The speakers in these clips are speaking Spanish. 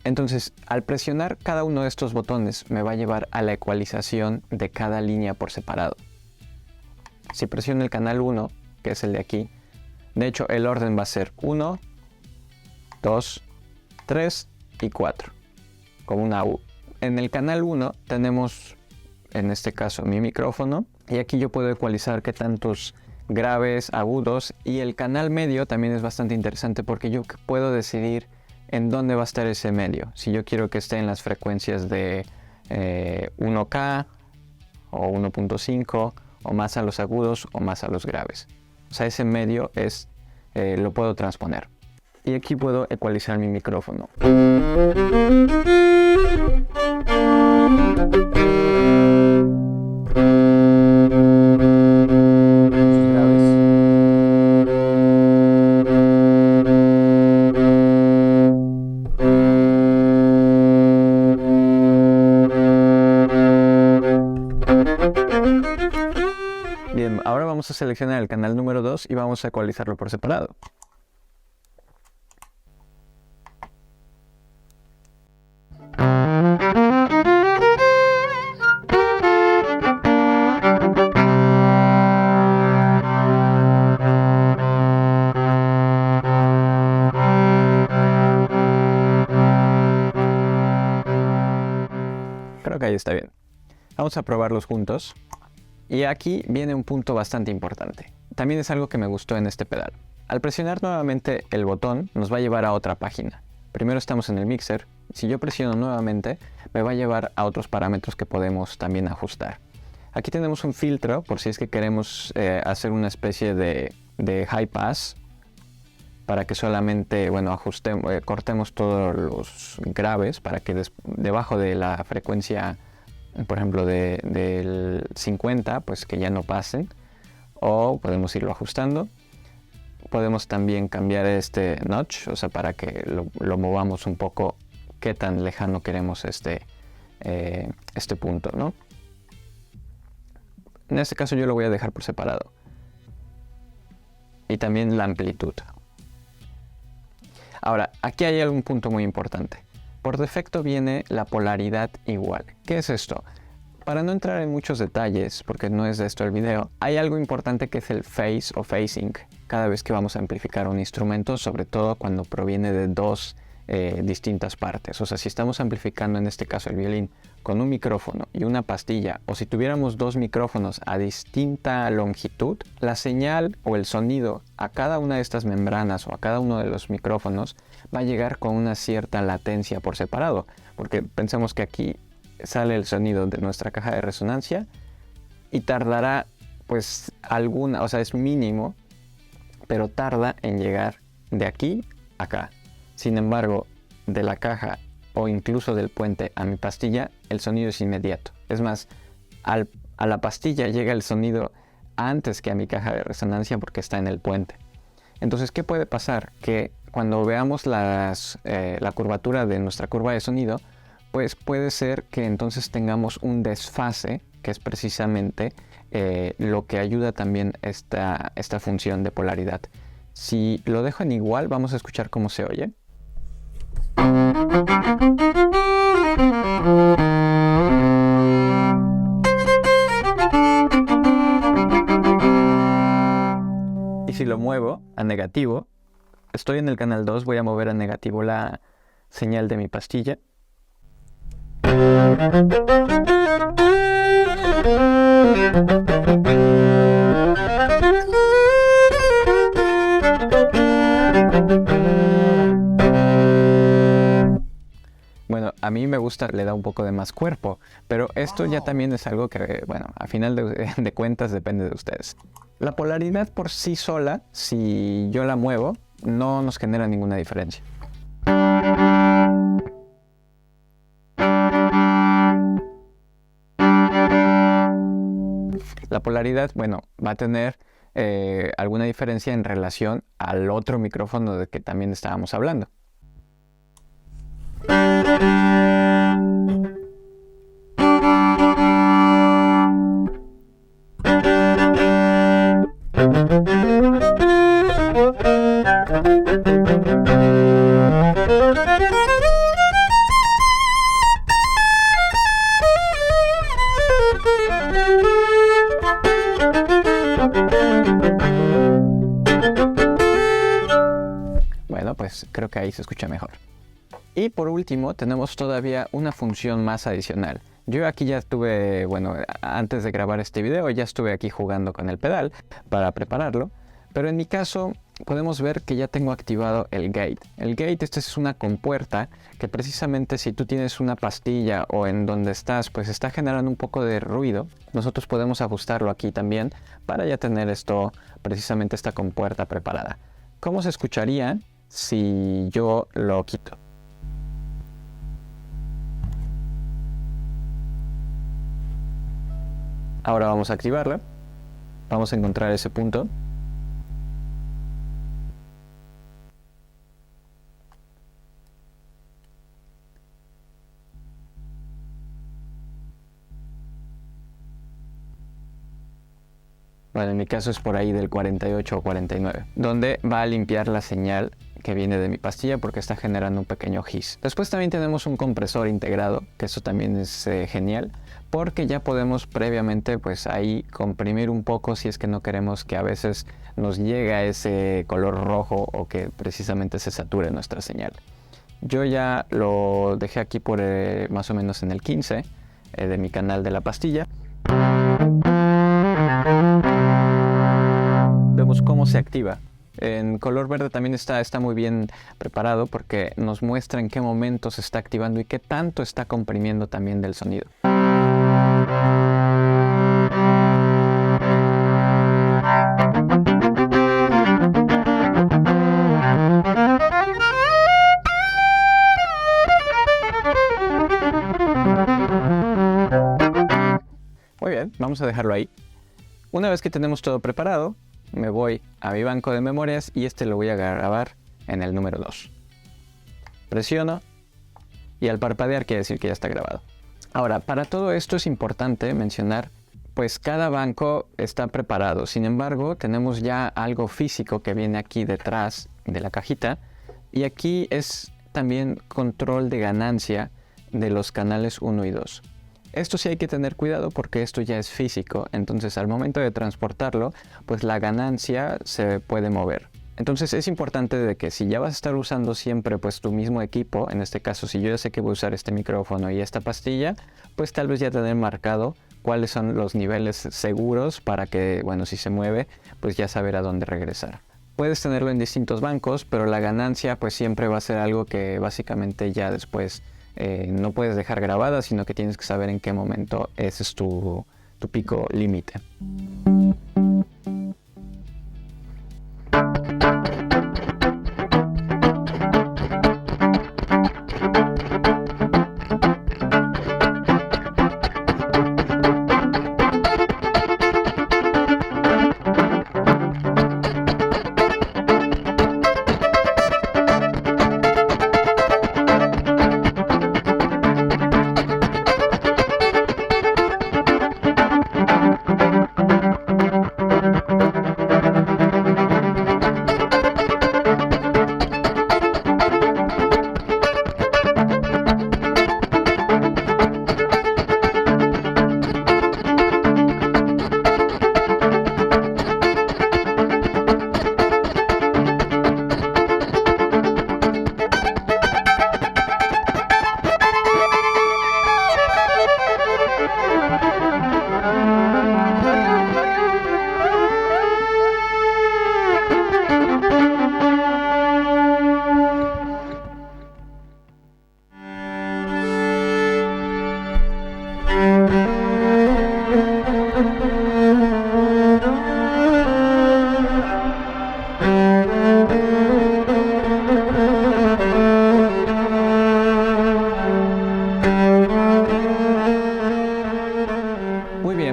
Entonces, al presionar cada uno de estos botones me va a llevar a la ecualización de cada línea por separado. Si presiono el canal 1, que es el de aquí, de hecho el orden va a ser 1, 2, 3 y 4, como una U. En el canal 1 tenemos, en este caso, mi micrófono, y aquí yo puedo ecualizar qué tantos graves, agudos, y el canal medio también es bastante interesante porque yo puedo decidir en dónde va a estar ese medio. Si yo quiero que esté en las frecuencias de 1K o 1.5 o más a los agudos o más a los graves. O sea, ese medio es, lo puedo transponer. Y aquí puedo ecualizar mi micrófono. Bien, ahora vamos a seleccionar el canal número 2 y vamos a ecualizarlo por separado. Creo que ahí está bien. Vamos a probarlos juntos. Y aquí viene un punto bastante importante. También es algo que me gustó en este pedal. Al presionar nuevamente el botón nos va a llevar a otra página. Primero estamos en el mixer. Si yo presiono nuevamente me va a llevar a otros parámetros que podemos también ajustar. Aquí tenemos un filtro por si es que queremos hacer una especie de high pass. Para que solamente, bueno, cortemos todos los graves para que debajo de la frecuencia, por ejemplo, del 50, pues que ya no pasen. O podemos irlo ajustando. Podemos también cambiar este notch, o sea, para que lo movamos un poco, qué tan lejano queremos este punto, ¿no? En este caso yo lo voy a dejar por separado. Y también la amplitud. Ahora, aquí hay algún punto muy importante. Por defecto viene la polaridad igual. ¿Qué es esto? Para no entrar en muchos detalles, porque no es de esto el video, hay algo importante que es el phase o phasing. Cada vez que vamos a amplificar un instrumento, sobre todo cuando proviene de dos distintas partes. O sea, si estamos amplificando en este caso el violín con un micrófono y una pastilla, o si tuviéramos dos micrófonos a distinta longitud, la señal o el sonido a cada una de estas membranas o a cada uno de los micrófonos va a llegar con una cierta latencia por separado, porque pensemos que aquí sale el sonido de nuestra caja de resonancia y tardará pues alguna, o sea, es mínimo, pero tarda en llegar de aquí a acá. Sin embargo, de la caja o incluso del puente a mi pastilla, el sonido es inmediato. Es más, a la pastilla llega el sonido antes que a mi caja de resonancia porque está en el puente. Entonces, ¿qué puede pasar? Que cuando veamos la curvatura de nuestra curva de sonido, pues puede ser que entonces tengamos un desfase, que es precisamente lo que ayuda también esta función de polaridad. Si lo dejo en igual, vamos a escuchar cómo se oye. Y si lo muevo a negativo, estoy en el canal 2, voy a mover a negativo la señal de mi pastilla. Bueno, a mí me gusta, le da un poco de más cuerpo, pero esto ya también es algo que, bueno, a final de cuentas depende de ustedes. La polaridad por sí sola, si yo la muevo, no nos genera ninguna diferencia. La polaridad, bueno, va a tener alguna diferencia en relación al otro micrófono de que también estábamos hablando. pues creo que ahí se escucha mejor. Y por último tenemos todavía una función más adicional. Yo aquí ya estuve, bueno, antes de grabar este video ya estuve aquí jugando con el pedal para prepararlo, pero en mi caso podemos ver que ya tengo activado el gate. El gate, este es una compuerta que precisamente si tú tienes una pastilla o en donde estás, pues está generando un poco de ruido. Nosotros podemos ajustarlo aquí también para ya tener esto, precisamente esta compuerta preparada. ¿Cómo se escucharía si yo lo quito? Ahora vamos a activarla. Vamos a encontrar ese punto. Bueno, en mi caso es por ahí del 48 o 49, donde va a limpiar la señal que viene de mi pastilla porque está generando un pequeño hiss. Después también tenemos un compresor integrado, que eso también es genial, porque ya podemos previamente pues ahí comprimir un poco si es que no queremos que a veces nos llegue ese color rojo o que precisamente se sature nuestra señal. Yo ya lo dejé aquí por más o menos en el 15 de mi canal de la pastilla. Vemos cómo se activa. En color verde también está muy bien preparado porque nos muestra en qué momento se está activando y qué tanto está comprimiendo también del sonido. Muy bien, vamos a dejarlo ahí. Una vez que tenemos todo preparado, me voy a mi banco de memorias y lo voy a grabar en el número 2. Presiono y al parpadear quiere decir que ya está grabado. Ahora, para todo esto es importante mencionar, pues cada banco está preparado. Sin embargo, tenemos ya algo físico que viene aquí detrás de la cajita y aquí es también control de ganancia de los canales 1 y 2. Esto sí hay que tener cuidado porque esto ya es físico, entonces al momento de transportarlo, pues la ganancia se puede mover. Entonces es importante de que si ya vas a estar usando siempre pues tu mismo equipo, en este caso si yo ya sé que voy a usar este micrófono y esta pastilla, pues tal vez ya tener marcado cuáles son los niveles seguros para que, bueno, si se mueve, pues ya saber a dónde regresar. Puedes tenerlo en distintos bancos, pero la ganancia pues siempre va a ser algo que básicamente ya después no puedes dejar grabada, sino que tienes que saber en qué momento ese es tu pico límite.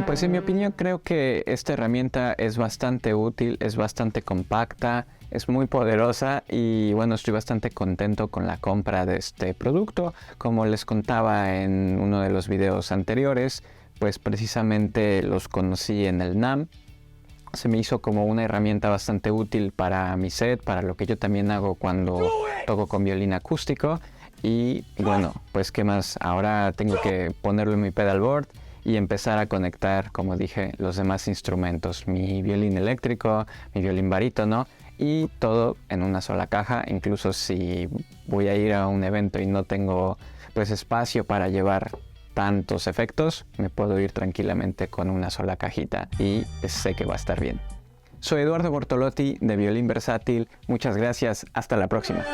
Pues en mi opinión creo que esta herramienta es bastante útil, es bastante compacta, es muy poderosa y bueno, estoy bastante contento con la compra de este producto. Como les contaba en uno de los videos anteriores, pues precisamente los conocí en el NAMM. Se me hizo como una herramienta bastante útil para mi set, para lo que yo también hago cuando toco con violín acústico. Y bueno, pues qué más, ahora tengo que ponerlo en mi pedalboard y empezar a conectar, como dije, los demás instrumentos, mi violín eléctrico, mi violín barítono y todo en una sola caja. Incluso si voy a ir a un evento y no tengo pues espacio para llevar tantos efectos, me puedo ir tranquilamente con una sola cajita y sé que va a estar bien. Soy Eduardo Bortolotti de Violín Versátil. Muchas gracias. Hasta la próxima.